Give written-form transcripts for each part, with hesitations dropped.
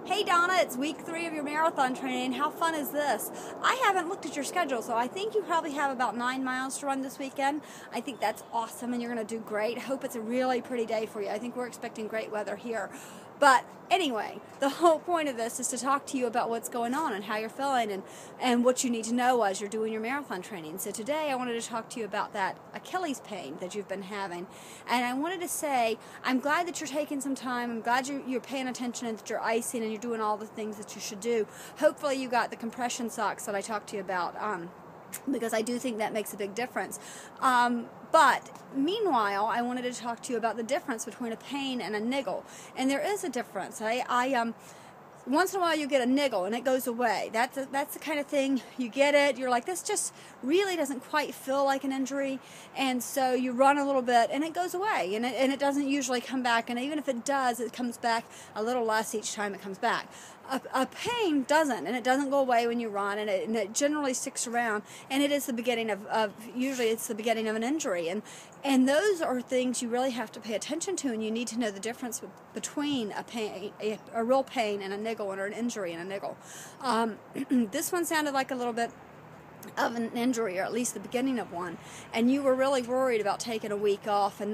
Hey Donna, it's week 3 of your marathon training. How fun is this? I haven't looked at your schedule, so I think you probably have about 9 miles to run this weekend. I think that's awesome and you're going to do great. I hope it's a really pretty day for you. I think we're expecting great weather here. But anyway, the whole point of this is to talk to you about what's going on and how you're feeling and what you need to know as you're doing your marathon training. So today I wanted to talk to you about that Achilles pain that you've been having. And I wanted to say, I'm glad that you're taking some time. I'm glad you're paying attention and that you're icing and you're doing all the things that you should do. Hopefully you got the compression socks that I talked to you about, because I do think that makes a big difference. But meanwhile, I wanted to talk to you about the difference between a pain and a niggle. And there is a difference. Once in a while you get a niggle and it goes away. That's the kind of thing, you get it, you're like, this just really doesn't quite feel like an injury, and so you run a little bit and it goes away, and it doesn't usually come back, and even if it does, it comes back a little less each time it comes back. A pain doesn't, and it doesn't go away when you run, and it generally sticks around, and it is the beginning usually it's the beginning of an injury, and those are things you really have to pay attention to, and you need to know the difference between a real pain and a niggle, or an injury and a niggle. This one sounded like a little bit of an injury, or at least the beginning of one, and you were really worried about taking a week off and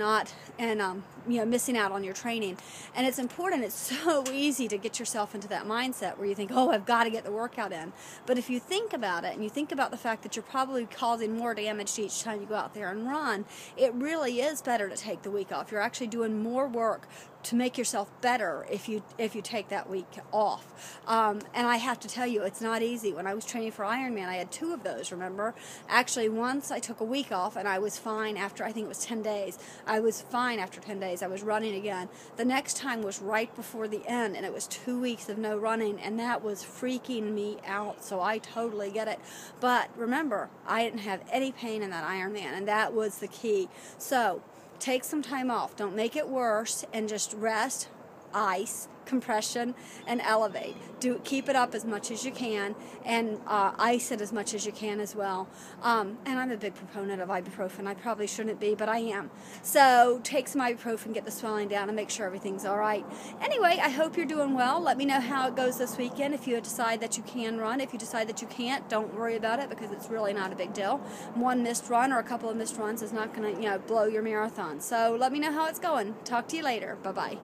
missing out on your training. And it's important, it's so easy to get yourself into that mindset where you think, oh, I've got to get the workout in. But if you think about it, and you think about the fact that you're probably causing more damage each time you go out there and run, it really is better to take the week off. You're actually doing more work to make yourself better if you take that week off. And I have to tell you, it's not easy. When I was training for Ironman, I had 2 of those, remember? Actually, once I took a week off and I was fine after, I think it was 10 days. I was fine after 10 days. I was running again. The next time was right before the end, and it was 2 weeks of no running, and that was freaking me out, so I totally get it. But remember, I didn't have any pain in that Ironman, and that was the key. So take some time off. Don't make it worse, and just rest, ice, compression, and elevate. Keep it up as much as you can, and ice it as much as you can as well. And I'm a big proponent of ibuprofen. I probably shouldn't be, but I am. So take some ibuprofen, get the swelling down, and make sure everything's all right. Anyway, I hope you're doing well. Let me know how it goes this weekend. If you decide that you can run, if you decide that you can't, don't worry about it, because it's really not a big deal. One missed run or a couple of missed runs is not going to, blow your marathon. So let me know how it's going. Talk to you later. Bye-bye.